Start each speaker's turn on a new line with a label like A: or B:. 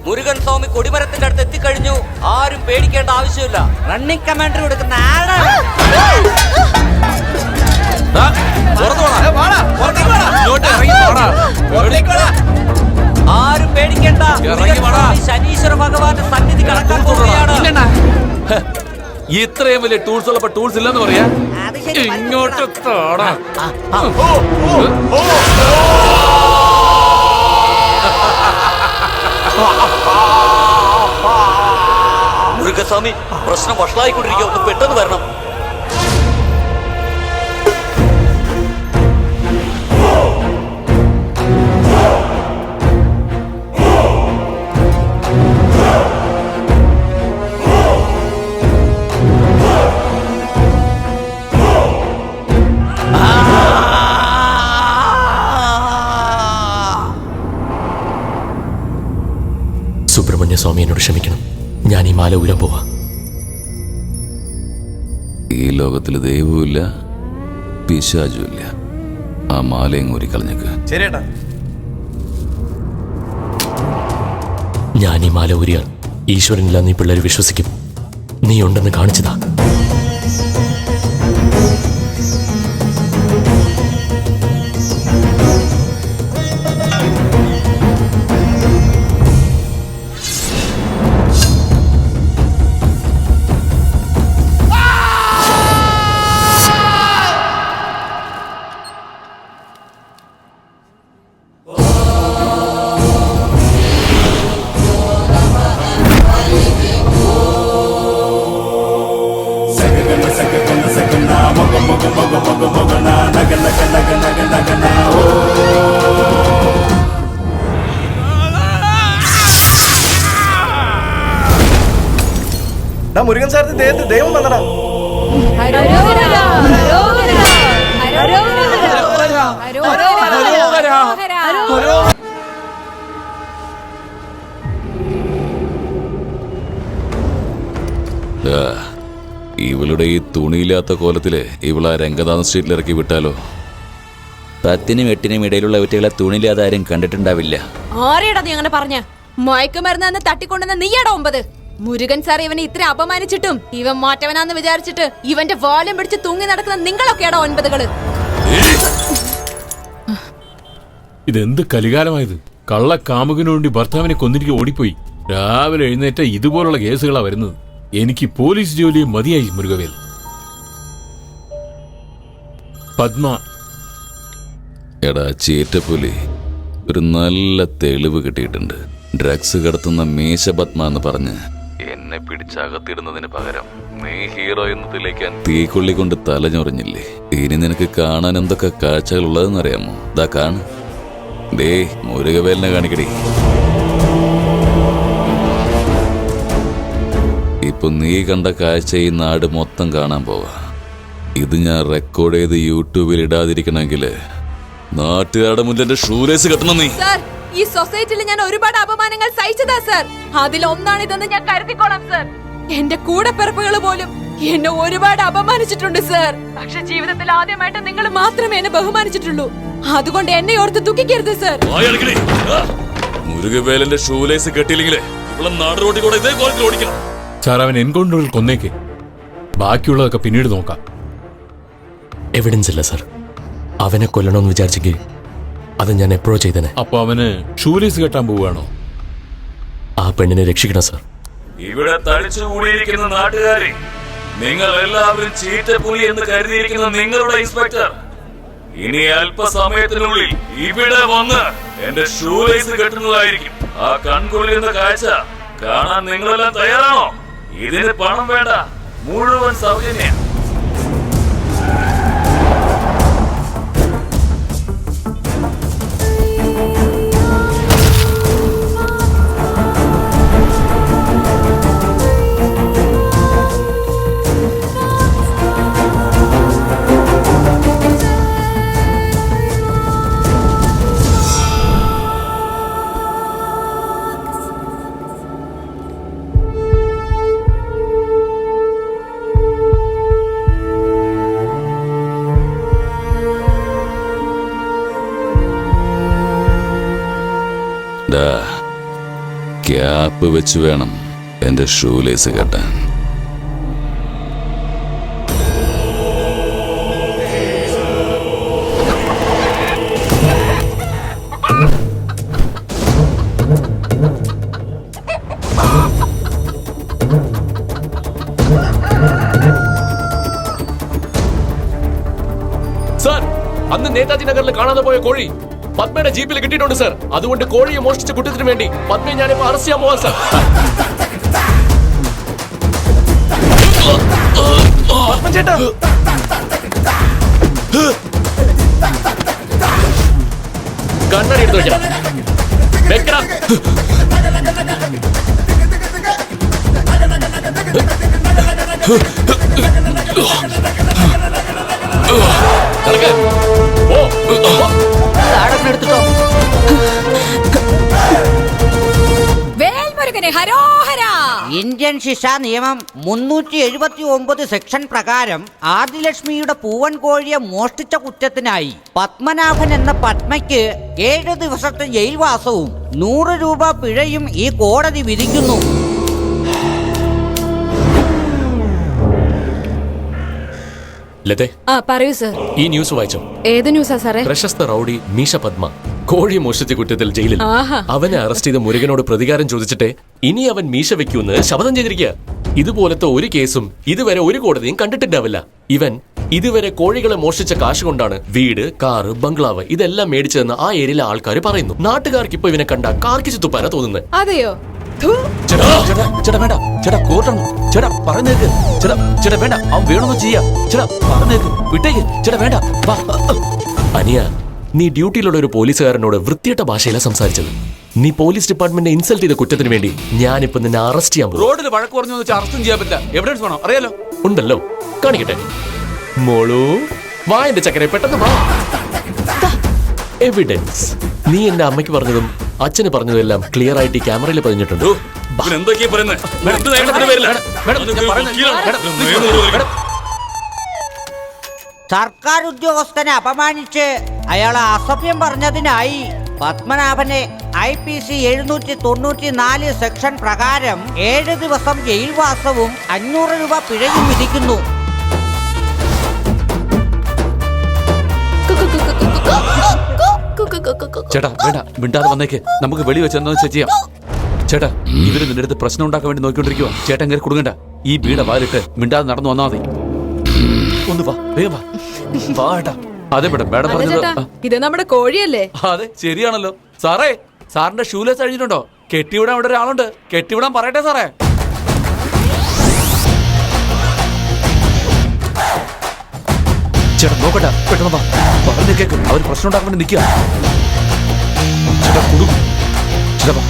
A: മുരുകൻ സ്വാമി കൊടിമരത്തിന്റെ അടുത്ത് എത്തിക്കഴിഞ്ഞു. ആരും പേടിക്കേണ്ട ആവശ്യമില്ല. റണ്ണിംഗ് കമാൻഡർ കൊടുക്കുന്ന ആളാണ്. ആരും പേടിക്കേണ്ട. ശനീശ്വര ഭഗവാന്റെ സന്നിധി കടക്കാൻ പോവുകയാണ്.
B: ഇത്രയും വലിയ ടൂൾസ് ഉള്ളപ്പോ ടൂൾസ് ഇല്ലെന്ന് പറയാ. ഇങ്ങോട്ട്
A: മുരുകസ്വാമി, പ്രശ്നം വഷളായിക്കൊണ്ടിരിക്കുക. ഒന്ന് പെട്ടെന്ന് വരണം.
C: സുബ്രഹ്മണ്യ സ്വാമി എന്നോട് ക്ഷമിക്കണം. ഞാൻ ഈ മാല ഊരാൻ പോവാ.
B: ഈ ലോകത്തിൽ ദൈവവുമില്ല, പിശാചുമില്ല. ആ മാലയും ഊരിക്കളഞ്ഞേക്ക്.
D: ശരിയേട്ടാ.
C: ഞാൻ ഈ മാല ഊരിയാൽ ഈശ്വരനില്ല നീ പിള്ളേർ വിശ്വസിക്കും. നീ ഉണ്ടെന്ന് കാണിച്ചതാ.
D: മുരുകൻ സാറിന്റെ ദേഹത്ത് ദൈവം വന്നടാ.
B: ഇവളുടെ ഈ തുണിയില്ലാത്ത കോലത്തില് ഇവളാ രംഗനാഥ സ്ട്രീറ്റിൽ ഇറക്കി വിട്ടാലോ?
E: 10-നും 8-നും ഇടയിലുള്ള കുട്ടികളെ തുണിയില്ലാതെ ആരും കണ്ടിട്ടുണ്ടാവില്ല.
F: ആരെയാടാ നീ അങ്ങനെ പറഞ്ഞ? മയക്കുമരുന്ന് തട്ടിക്കൊണ്ടെന്ന് നീയാടാ 9. മുരുകൻ സാർ ഇവനെ ഇത്ര അപമാനിച്ചിട്ടും ഇവൻ മാറ്റവനാന്ന് വിചാരിച്ചിട്ട് ഇവന്റെ വാലും പിടിച്ച് തൂങ്ങി നടക്കുന്ന നിങ്ങളൊക്കെയാടാ 9കള്.
G: ഇതെന്ത് കലികാലമായത്? കള്ള കാമുകനു വേണ്ടി ഭർത്താവിനെ കൊന്നിരിക്കെ ഓടിപ്പോയി. രാവിലെ എഴുന്നേറ്റ ഇതുപോലുള്ള കേസുകളാ വരുന്നത്. എനിക്ക് പോലീസ് ജോലിയും മതിയായി മുരുകവേൽ. പത്മ.
B: എടാ ചീറ്റപ്പുലി, ഒരു നല്ല തെളിവ് കിട്ടിയിട്ടുണ്ട്. ഡ്രഗ്സ് കടത്തുന്ന മീശ പത്മ എന്ന് പറഞ്ഞ് എന്നെ പിടിച്ചകത്തിടുന്നതിന് പകരം നീ ഹീറോ എന്ന് തെളിയിക്കാൻ തീക്കൊള്ളി കൊണ്ട് തലഞ്ഞൊറിഞ്ഞില്ലേ? ഇനി നിനക്ക് കാണാൻ എന്തൊക്കെ കാഴ്ചകൾ ഉള്ളതെന്നറിയാമോ? ദാ കാണ്. ദേ മുരുകവേലിനെ കാണിക്കടി. ഇപ്പൊ നീ കണ്ട കാഴ്ച ഈ നാട് മൊത്തം കാണാൻ പോവാ. ഇത് ഞാൻ റെക്കോർഡ് ചെയ്ത് യൂട്യൂബിൽ ഇടാതിരിക്കണമെങ്കിൽ നാട്ടുകാരുടെ മുന്നിൽ ഷൂലേസ് കെട്ടണം നീ.
F: ഈ സൊസൈറ്റിയിൽ ഞാൻ ഒരുപാട് അപമാനങ്ങൾ സഹിച്ചതാ സർ. അതിലൊന്നാണ് ഇതെന്ന് ഞാൻ കരുതിക്കോളാം സർ. എന്റെ കൂടെപ്പിറപ്പുകൾ പോലും എന്നെ ഒരുപാട് അപമാനിച്ചിട്ടുണ്ട് സർ. പക്ഷെ ജീവിതത്തിൽ ആദ്യമായിട്ട് നിങ്ങൾ മാത്രമേ എന്നെ ബഹുമാനിച്ചിട്ടുള്ളൂ. അതുകൊണ്ട് എന്നെ ഓർത്ത് ദുഃഖിക്കരുത് സർ.
B: മുരുകവേലിന്റെ ഷൂലേസ് കെട്ടിയില്ലെങ്കിൽ ഇവിടെ നാട് റോഡിൽ കൂടെ ഇതേ കോലത്തിൽ ഓടിക്കണം.
G: സാർ, അവൻ എൻകൗണ്ടറിൽ കൊന്നേക്ക്. ബാക്കിയുള്ളതൊക്കെ പിന്നീട് നോക്കാം.
C: എവിഡൻസ് ഇല്ല സർ. അവനെ കൊല്ലണമെന്ന് വിചാരിച്ചെങ്കിൽ അത് ഞാൻ എപ്പോഴോ ചെയ്തേനെ.
G: അപ്പൊ അവന് ഷൂലേസ് കെട്ടാൻ പോവുകയാണോ?
C: ആ പെണ്ണിനെ രക്ഷിക്കണം സർ.
B: ഇവിടെ തടിച്ചുകൂടിയിരിക്കുന്ന നാട്ടുകാരെ, നിങ്ങൾ എല്ലാവരും ചീറ്റപ്പുലി എന്ന് കരുതിയിരിക്കുന്ന നിങ്ങളുടെ ഇൻസ്പെക്ടർ ഇനി അല്പസമയത്തിനുള്ളിൽ ഇവിടെ വന്ന് എന്റെ ഷൂലേസ് കെട്ടുന്നതായിരിക്കും. ആ കൺകൊള്ളുന്ന കാഴ്ച കാണാൻ നിങ്ങളെല്ലാം തയ്യാറാണോ? ഇതിന് പണം വേണ്ട, മുഴുവൻ സൗജന്യം. എടാ, ക്യാപ്പ് വെച്ച് വേണം എന്റെ ഷൂലേസ് കെട്ടാൻ.
C: സാർ, അന്ന് നേതാജി നഗറിൽ കാണാതെ പോയ കോഴി പത്മയുടെ ജീപ്പിൽ കിട്ടിയിട്ടുണ്ട് സാർ. അതുകൊണ്ട് കോഴിയെ മോഷ്ടിച്ച കുറ്റത്തിന് വേണ്ടി പത്മയെ ഞാനിപ്പോ അറസ്റ്റ് ചെയ്യാൻ പോവാൻ സാർ. ചേട്ടാ, കണ്ണടി എടുത്ത് വെക്കണം. വെക്കണം.
A: ഇന്ത്യൻ ശിക്ഷാ നിയമം 379 സെക്ഷൻ പ്രകാരം ആദിലക്ഷ്മിയുടെ പൂവൻ കോഴിയെ മോഷ്ടിച്ച കുറ്റത്തിനായി പത്മനാഭൻ എന്ന പത്മയ്ക്ക് 7 ദിവസത്തെ ജയിൽവാസവും 100 രൂപ പിഴയും ഈ കോടതി വിധിക്കുന്നു.
C: ലതേ,
F: പറയൂ സർ.
C: ഈ ന്യൂസ് വായിച്ചോ?
F: ഏത് ന്യൂസാ സാറേ?
C: പ്രശസ്ത റൗഡി മീശ പത്മ കോഴി മോഷ്ടിച്ച കുറ്റത്തിൽ ജയിലിൽ.
F: ആഹാ.
C: അവനെ അറസ്റ്റ് ചെയ്ത മുരുകനോട് പ്രതികാരം ചോദിച്ചിട്ട് ഇനി അവൻ മീശ വെക്കൂന്ന് ശപഥം ചെയ്തിരിക്കുക. ഇതുപോലത്തെ ഒരു കേസും ഇതുവരെ ഒരു കോടതിയും കണ്ടിട്ടുണ്ടാവില്ല. ഇവൻ ഇതുവരെ കോഴികളെ മോഷ്ടിച്ച കാശ് കൊണ്ടാണ് വീട്, കാറ്, ബംഗ്ലാവ് ഇതെല്ലാം മേടിച്ചതെന്ന് ആ ഏരിയയിലെ ആൾക്കാർ പറയുന്നു. നാട്ടുകാർക്ക് ഇപ്പൊ ഇവനെ കണ്ട കാർക്കിച്ചു തുപ്പാനാ തോന്നുന്നത്.
F: അതെയോ?
E: ചേട്ടാ വേണ്ട, ചേട്ടാ കോർട്ടണം, ചേട്ടാ പറഞ്ഞേക്ക്, ചേട്ടാ വേണ്ട, അവൻ വേണമെന്ന് ചെയ്യാ, ചേട്ടാ പറഞ്ഞേക്ക്, വിട്ടേക്ക്, ചേട്ടാ വേണ്ട.
C: അനിയ, നീ ഡ്യൂട്ടിയിലുള്ള ഒരു പോലീസുകാരനോട് വൃത്തിയിട്ട ഭാഷയിലാണ് സംസാരിച്ചത്. നീ പോലീസ് ഡിപ്പാർട്ട്മെന്റിനെ ഇൻസൾട്ട് ചെയ്ത കുറ്റത്തിന് വേണ്ടി ഞാനിപ്പോ നിന്നെ അറസ്റ്റ് ചെയ്യാൻ പോകും.
E: റോഡിൽ വഴക്ക് പറഞ്ഞു വെച്ചാൽ അറസ്റ്റും ചെയ്യാൻ പറ്റില്ല. എവിഡൻസ് വേണം, അറിയാലോ?
C: ഉണ്ടല്ലോ, കാണിക്കട്ടെ. മോളൂ, വാ എന്റെ ചക്കരെ, പെട്ടെന്ന് വാ. എവിഡൻസ്. നീ എന്റെ അമ്മയ്ക്ക് പറഞ്ഞതും അച്ഛന് പറഞ്ഞതും എല്ലാം ക്ലിയർ ആയിട്ട് ഈ ക്യാമറയിൽ പതിഞ്ഞിട്ടുണ്ട്.
A: സർക്കാർ ഉദ്യോഗസ്ഥനെ അപമാനിച്ച് അയാളെ അസഭ്യം പറഞ്ഞതിനായി പത്മനാഭനെ IPC 794 സെക്ഷൻ പ്രകാരം 7 ദിവസം ജയിൽവാസവും 500 രൂപ പിഴയും വിധിക്കുന്നു.
E: ചേട്ടാ വേണ്ട, മിണ്ടാതെ വന്നേക്ക്, നമുക്ക് വെളി വെച്ച് എന്താ ചെയ്യാം. ചേട്ടാ, ഇവര് നിന്റെ അടുത്ത് പ്രശ്നം ഉണ്ടാക്കാൻ വേണ്ടി നോക്കിക്കൊണ്ടിരിക്കുക. ചേട്ടൻ കയറി കൊടുക്കണ്ട. ഈ വീടെ വാലിട്ട് മിണ്ടാതെ നടന്നു വന്നാ മതി. ഒന്ന് വാ, വേഗം വാ ഏട്ടാ. അതെ മേഡം, മേഡം പറഞ്ഞത്
F: ഇത് നമ്മുടെ കോഴിയല്ലേ?
E: അതെ, ശരിയാണല്ലോ. സാറേ, സാറിന്റെ ഷൂലേസ് അഴിഞ്ഞിട്ടുണ്ടോ? കെട്ടിവിടാൻ ഇവിടെ ഒരാളുണ്ട്, കെട്ടിവിടാൻ പറയട്ടെ സാറേ. ചേട്ടാ നോക്കട്ടെ, പെട്ടെന്ന് വാ, പറഞ്ഞു കേക്ക്. അവർ പ്രശ്നം ഉണ്ടാക്കാൻ വേണ്ടി നിൽക്കുക. ചേട്ടാ കൊടുക്കും, ചേട്ടാ വാ.